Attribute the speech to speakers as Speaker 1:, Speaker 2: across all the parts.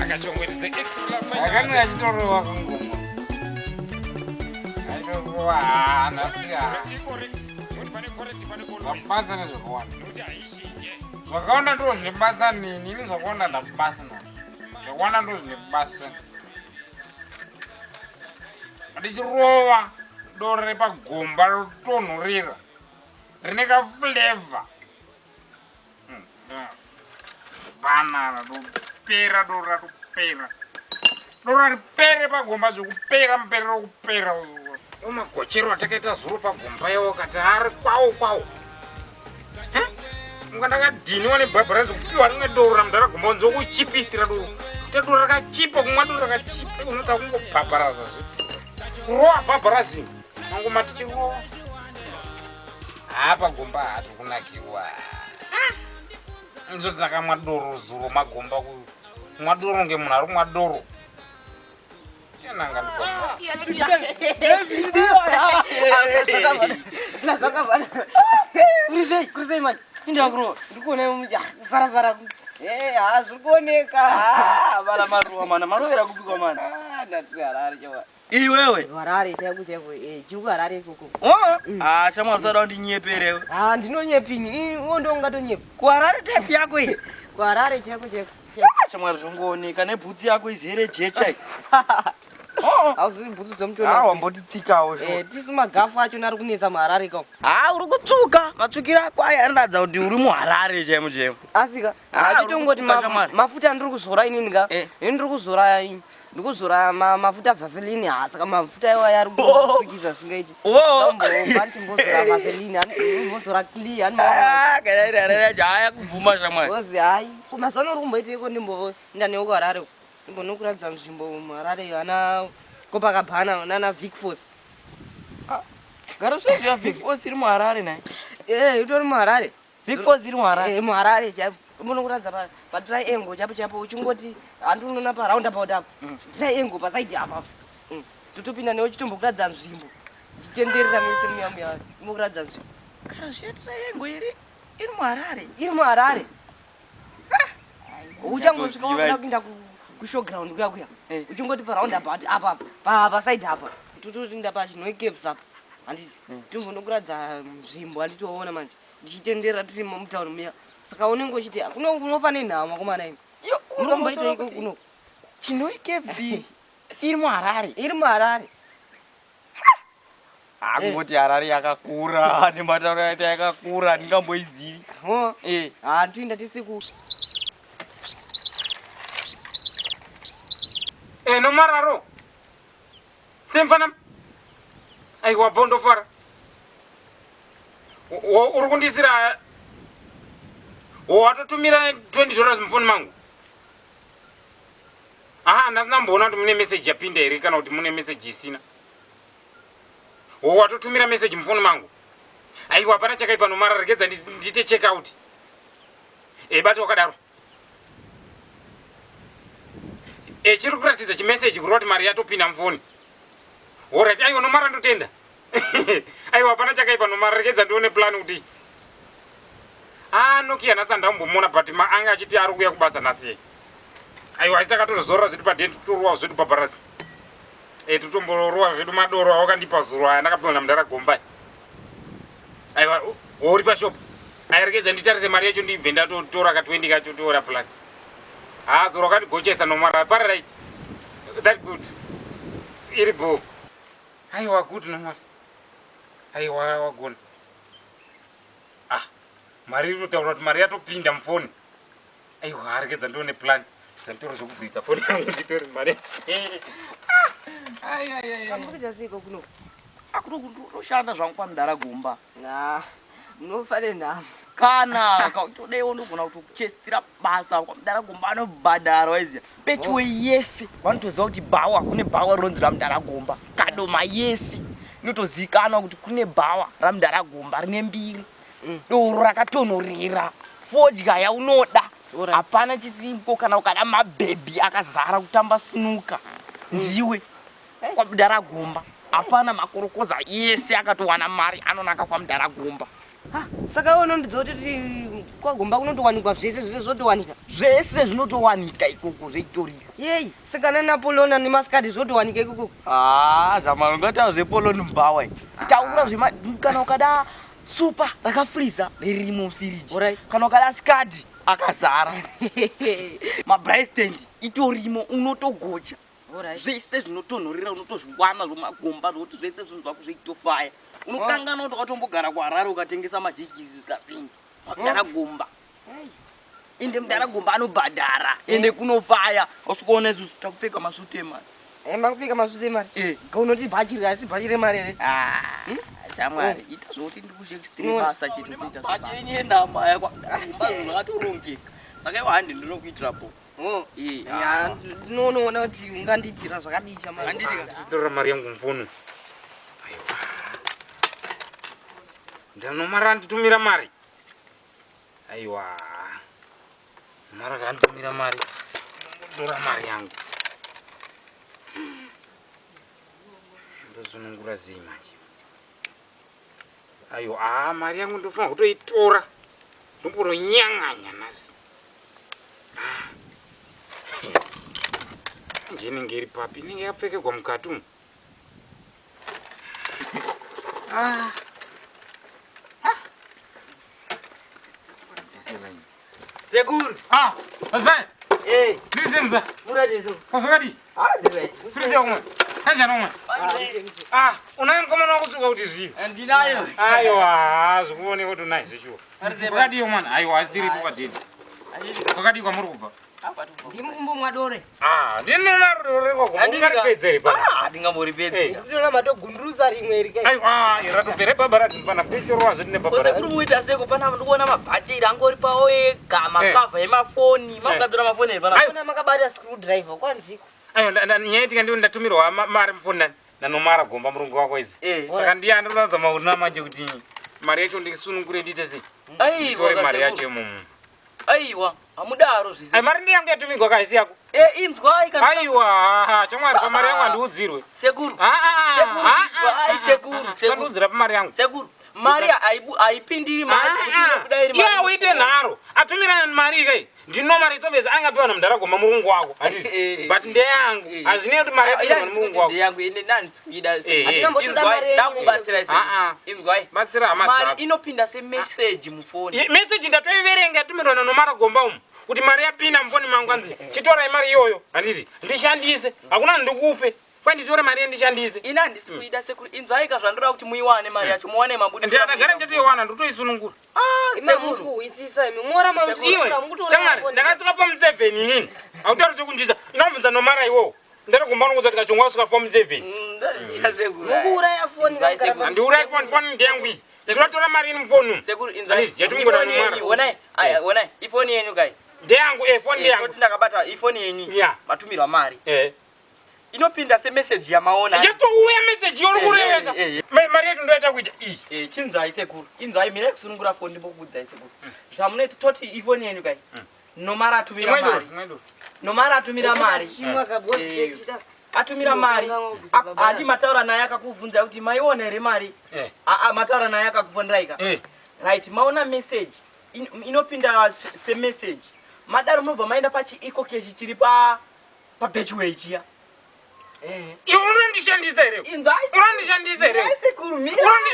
Speaker 1: Kachongwe the extra fighter.
Speaker 2: I can't pera dora pera dora pere pagomba zvokupera mupere rokupera umagochero atakaita zuro pagomba yawo kati ari kwawo unga ndakadhiniwa nebhabhara zvokupiwa rimwe doro ramudhara gomba unzo kuchipisira doro tadoro rakachipa kumwa doro rakachipa unota kungobhabharaza zvo kurowa bhabharazini mangoma tichirowa pagomba hati kunakiwa nzoti ndakamwa doro zuro magomba kumwa doro ngemunhu ari kumwa doro tenanga
Speaker 3: kurisei manje indakuro ndikuona farafara zviri kuoneka
Speaker 4: vala maruva mana marovera kupikwa mana
Speaker 3: ndatiri harare chava
Speaker 4: iwewe
Speaker 3: harare chaiko chiri harare ikoko
Speaker 4: shamwari usada kundinyeperewe
Speaker 3: ndinonyepini ndo ungatonyepa
Speaker 4: kuharare type yako iyi
Speaker 3: kuharare chaiko
Speaker 4: shamwari zvongooneka nebhutsi yako izere jecha
Speaker 3: hauzivi bhutsu dzomutona
Speaker 4: wambotitsikawo
Speaker 3: tisu magafu achona ari kunetsa muharare kao
Speaker 4: uri kutsvuka matsvukiro ako aya anoratidza kuti uri muharare chaimo chaimo
Speaker 3: asika achitongoti mafuta ndiri kuzora inini ka ndiri kuzora ndikuzora mafuta vaseline saka mafuta iwaya ari kutsvukisa singaiti ndimbozora vaseline ndimbozora clear
Speaker 4: haya kubvuma shamwari
Speaker 3: ozi hai kumazuva uri kumboiteiko ndimboenda newe kuharare ndimbonokuratidza nzvimbo muharare vana kopakabhana nana vic force
Speaker 4: gara zvezviya vic force iri muharare nai
Speaker 3: itori muharare
Speaker 4: vic force iri muharare
Speaker 3: muharare chaipo mbonokuratidza patriangle chapo chapo uchingoti handi unoona paraundabout apo triangle pasaidi apa totopinda newe chitombokuratidza nzvimbo chitenderera mese muyamuya imbokuratidza nzvimbo
Speaker 4: gara zviya triangle iri muharare
Speaker 3: muharare uchangosvika wakuda kuinda kushowground kuya uchingoti paraundabout apa pasaidi apa totoinda pachinoi caves apa handiti tombonokuratidza nzvimbo handitoona manje ndichitenderera tiri mutauni muya saka unenge uchiti kunofa nenhama komana imi unomboita iko kuno
Speaker 4: Chinhoyi Caves iri muharare kungoti harare yakakura nematauro yaita yakakura handingamboizivi
Speaker 3: toinda tisiku
Speaker 2: nomararo semfana aiwa bondofara uri kundisira watotumira $20 mufoni mangu handasina mboona kuti mune meseji yapinda here kana kuti mune meseji isina watotumira meseji mufoni mangu aiwa hapana chakaipa nomara regedza ndite check out bati wakadaro chiri kuratidza chimeseji kureva kuti mari yatopinda mufoni orit aiwa nomara ndotenda aiwa hapana chakaipa nomara regedza ndione plan kuti nokia nhasi handambomona but anga achiti ari kuuya kubasa nhasi aiwa achitakatorozorora zvedu padheni totorowa zvedu bhabharasi totomborowa zvedu madoro awakandipa zuro aya ndakapiwa namudhara gomba aiwa uri pashopu airekedza nditarise mari yacho ndibve ndatotora ka20 kacho toora plan zuro akandigochesa nomara pararight that good iri bo aiwa good nomara aiwa wagona mari inotaura kuti mari yatopinda mufoni aiwa arekedza ndione plan zanditoro zvokubvisa foni yangu nditori mari
Speaker 3: ambokuchasiko kuno
Speaker 4: akutoshanda zvangu pamudhara gomba
Speaker 3: munofane nhamo
Speaker 4: kana kautodaiwo ndogona kutochestira basa kwamudhara gomba anobhadhara waiziya pechiwe yese vanotoziva kuti bhawa kune bhawa rinonzi ramudhara gomba kadoma yese inotozivikanwa kuti kune bhawa ramudhara gomba rine mbiri doro rakatonhorera fodya yaunoda hapana chisimpo kana ukada mabhebhi akazara kutamba sinuka ndiwe kwamudhara gomba hapana makorokoza yese akatowana mari anonaka kwamudhara gomba
Speaker 3: Saka unondidzoti kwagomba kunotowanikwa zvese zvotowanika.
Speaker 4: Zvese zvinotowanika ikoko zveitorika.
Speaker 3: Yei, saka naNapoleon nemaskadi zvotowanika ikoko.
Speaker 4: Zama ungataura zvepoloni mbawa. Taura kana ukada super rakafreezer ririmo mufiriji.
Speaker 3: Alright.
Speaker 4: Kana ukada skadi akazara. Mabright stand itorimo unotogocha.
Speaker 3: Alright.
Speaker 4: Zvese zvinotonhorera unotozviwana zvomagomba zvokuti zvese zvinhu zvako zveitofaya. Unokangana kuti wakatombogara kuHarare ukatengesa majikisi zvikafini. Mudharagomba. Ende mudharagomba anobhadhara. Ende kunofaya. Usikuona isusu takupfeka masuti emari.
Speaker 3: Makupfeka masuti emari? Kaunoti bhachiri asi bhachiri emari ere?
Speaker 4: Shamwari, ita zvoti ndikushe extreme basa chetu kuita. Bhachiri endama yakwa. Zvinhu zvakatorongeka. Saka iwe handi ndinokuitira po.
Speaker 3: Ndinoona kuti ungandiitira zvakadii shamwari.
Speaker 2: Nditora mari yangu mfono. Ndanomara nditumira mari. Aiwa. Mara kanditumira mari. Ndora mari yangu. Ndozunungura sei manje. Aiwa, mari yangu ndofanira kutoitora. Ndombonyanganya nasi. Njenenge iri papi, inenge yapfekegwa mukati umu.
Speaker 4: Sekuru.
Speaker 2: Azai. Sizenza.
Speaker 4: Muradezo.
Speaker 2: Kwasakadi?
Speaker 4: Direct.
Speaker 2: Sirize umwe. Kanjani umwe? Unayenkomana wakutsuka kuti zvivi.
Speaker 4: Ndinayo.
Speaker 2: Aiwa, zvikuoneka kuti unayo zvechiwo. Kwakadiyo mwana? Aiwa, asitiripo padhini. Kwakadi kwamuri kubva?
Speaker 3: Ndimumbo mwadore.
Speaker 2: Ndinomarore kwagomungaripedzere pa.
Speaker 4: Ndingamuripedze.
Speaker 3: Ndinoona matogundurudza rimwe iri kai.
Speaker 2: Aiwa, ratopere baba radzimfana pechorwa zvine baba.
Speaker 4: Kose kuri muita seko pana ndikuona mabhatiri angori pawo ega makavha emafoni. Makagadzira mafoni ere pana.
Speaker 3: Ona makabata screwdriver kwanziko.
Speaker 2: Aiwa, nyaitika ndiwo ndatumirwa mari mufoni nani. Nanomara gomba murungu wako izi. Saka ndiye andinozama kuti manje kuti mari yacho ndisunungure ndiite sei. Tore mari yacho mumu.
Speaker 4: Aiwa, amudaro zvise.
Speaker 2: Mari ndiyangu yatumirwa kaisi yako.
Speaker 4: Inzwai kana.
Speaker 2: Aiwa, chamwari pa mari yangu andiudzirwe.
Speaker 4: Sekuru. Sekuru.
Speaker 2: Sandudzira pa mari yangu.
Speaker 4: Sekuru. Mari aipindiri mari kuti inokuda iri mari.
Speaker 2: Iye uite nharo. Atumira mari kai. Ndino mari tobeza angapiwa na mudharagomba murungu wako. Handiti. But ndeyangu. Hazvine kuti mari yapiwa na murungu wako.
Speaker 4: Ndeyangu ine nanzi kuida sei.
Speaker 3: Atinambotoda mari.
Speaker 4: Ndakubatsira sei. Inzwai.
Speaker 2: Batsira hama dzako.
Speaker 4: Mari inopinda se message mufoni.
Speaker 2: Message ndatoiverenga yatumirwa na Nomara umu. Kuti mari yapinda mufoni mangu anzi. Chitora mari iyoyo. Handiti. Ndishandise. Hakuna ndikupe. Kwanditore mari ndishandise.
Speaker 4: Ina ndisikuida sekuru. Inzwai kazvandura kuti muiwane mari yacho muone mabudo.
Speaker 2: Ndakagara ndatoiwana ndotoisunungura.
Speaker 3: Sekuru isisa imora
Speaker 2: iwe chamwari ndakasvika form 7 inini autauri chokunjisa inobvunza Nomara iwowo ndaragomba nokuti Kachongwe asvika form 7
Speaker 3: mukuuraya foni
Speaker 2: handiurayi foni ndiyangu iyi ndinotora mari ini mufoni
Speaker 4: sekuru inzwai
Speaker 2: yatumigona Nomara
Speaker 4: onai ifoni yenyu kai
Speaker 2: ndeyangu foni ndeyangu
Speaker 4: toti ndakabata ifoni yenyu matumirwa mari inopinda se message yamaona
Speaker 2: yatouya message yori kurevesa mari yacho ndoita kuita iyi
Speaker 4: chinzwai sekuru inzwai mire kusunungura foni ndimbokuudzai sekuru zvamunoita toti ifoni yenyu kai Nomara atumira mari Nomara atumira mari atumira mari hadi mataura naye akakubvunza kuti maiona here mari mataura naye akakubvunzaika right maona message inopinda se message madaro munobva maenda pachi Ecocash chiri pa Betchway chiya
Speaker 2: iwe unondishandisa here unondishandisa here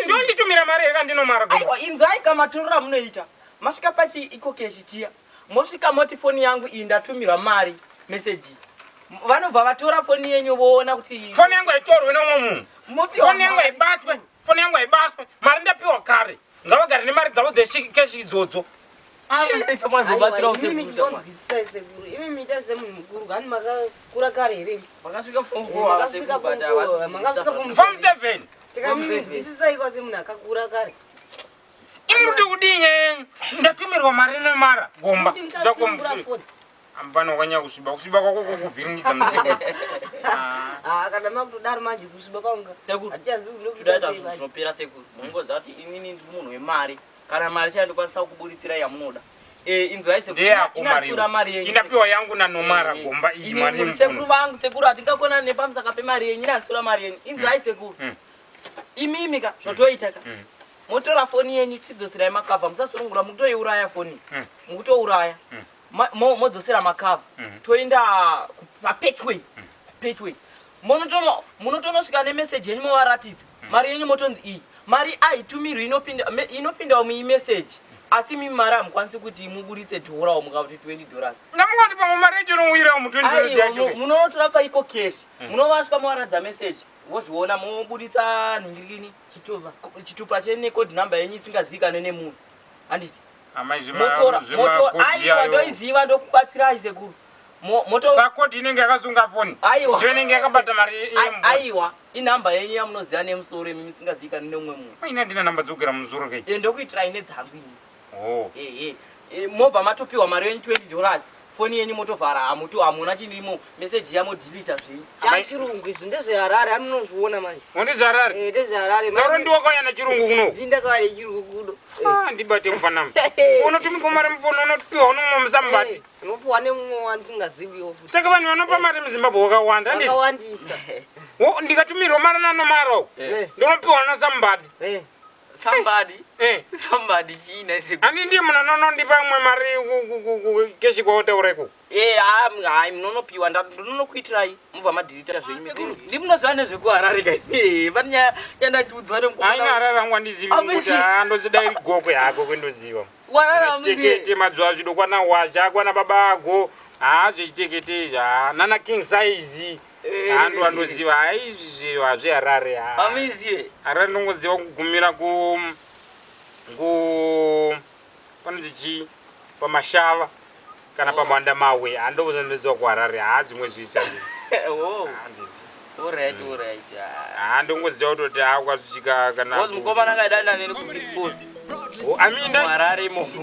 Speaker 2: ndonditumira mari here kandi Nomara
Speaker 4: aiwa inzwai kamaturura munoita masvika pachi Ecocash chiya mosvika moti foni yangu iyi ndatumirwa mari message vanobva vatora foni yenyu voona kuti
Speaker 2: foni yangu haitorwe nomwe munhu foni yangu haibatwe mari ndapiwa kare ngavagare nemari dzavo dzeshikeshi idzodzo
Speaker 3: imi mita semunhu mukuru gani makakura kare here
Speaker 4: makasvika
Speaker 3: form 7 tikaminzwisisaikwa semunhu akakura kare
Speaker 2: imi kuti kudinye ndatumirwa mari Nomara gomba dzakomfoni ambano kwanya kusviba kwako kukuvhiringidza mutego
Speaker 3: kana makutodaro manje kusviba kwangu
Speaker 4: sekuru tudaita zvinhu zvinopera sekuru munongoziva kuti inini ndi munhu wemari kana mari chaiyo ndikwanisa kukuburitsira yamunoda inzwai sekuru mari yenyu
Speaker 2: inapiwa yangu na Nomara gomba iyi mari
Speaker 4: sekuru vangu sekuru hatingakona nepamusaka pemari yenyu inansura mari yenyu inzwai sekuru imimika zvotoitaka motora foni yenyu tidzosera makava musasorongura mukutoiuraya foni mukutouraya modzosera makava toenda papetway munotonosvika nemeseji yenyu movaratidza mari yenyu motonzi iyi mari aitumirwi inopindawo muimeseji asi mimi mari hamukwanisi kuti muburitse dhora mukakuti $20
Speaker 2: namungati pamwe mari yacho inowirawo mu$20
Speaker 4: munotora paEcocash munovasvika movaratidza meseji wozviona moburitsa nhingirini chitupa chenecode number yenyu isingazivikanwe nemunhu handiti aiwa ndoiziva ndokubatsirai sekuru
Speaker 2: sakoti inenge yakasunga foni inenge yakabata mari
Speaker 4: aiwa inhamba yenyu yamunoziva nemusoro mimi isingazivikanwe nemumwe munhu
Speaker 2: ina ndina namba dzokugara musoro kai
Speaker 4: ndokuitirai nedzangu ini mobva matopiwa mari yenyu $20 foni yenyu motovhara hamuna chindimo meseji yamodhilita zvenyu
Speaker 3: chachirungu izvi ndezveharare anonozviona manje
Speaker 2: ndezveharare
Speaker 3: ndezveharare
Speaker 2: zauro ndiwakauya chirungu kuno
Speaker 3: ndindakauya chirungu kuno
Speaker 2: ndibate mufanamo unotumirwa mari mufoni unopiwa unomwe musambati
Speaker 3: unopiwa nemumwe wandisingaziviwo
Speaker 2: saka vanhu vanopa mari muzimbabwe wakawanda
Speaker 3: wakawandisa
Speaker 2: ndikatumirwa mari nanomaro ndinopiwa nasambati
Speaker 4: somebody china
Speaker 2: ani ndiye munhu anonondipa mwe mari keshi kwautaureko
Speaker 4: hai munonopiwa ndinonokuitirai mubva madhirita zvenyu meseji ndimunoziva nezvekuharare kai pane yandachiudzwa
Speaker 2: aina harare angu andizivi kuti andozidai gokwe hako kwendoziva chitekete madzuva zvido kwana washa kwana baba ako zvechitekete izvi nana king size ando andoziva haizvi hazveharare harare ndongoziva kugumira panonzi chii pamashava kana pamwanda mawe handozondoziva kuharare haazimwe zvisi handongoziva kutoti kwazvichika
Speaker 4: kanamukomana kaidanda neni kubig force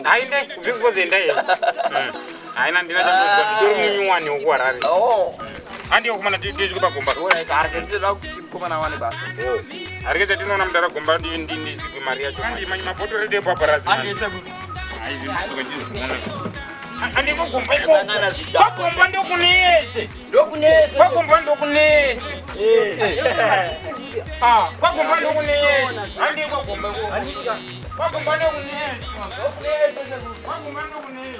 Speaker 2: ainde kubig force endai haina ndina chamboziva nditori munyuwani wokuharare handiwo kumana tisvike pagomba harikeza tinoona mudara gomba ndizikwe mari yacho manye mabhotoro edu epabharazi andikogomba ndokunese kwagomba ndokunese kwagomba ndokunese handikwagomba kwagomba ndokunese kwagomba ndokunese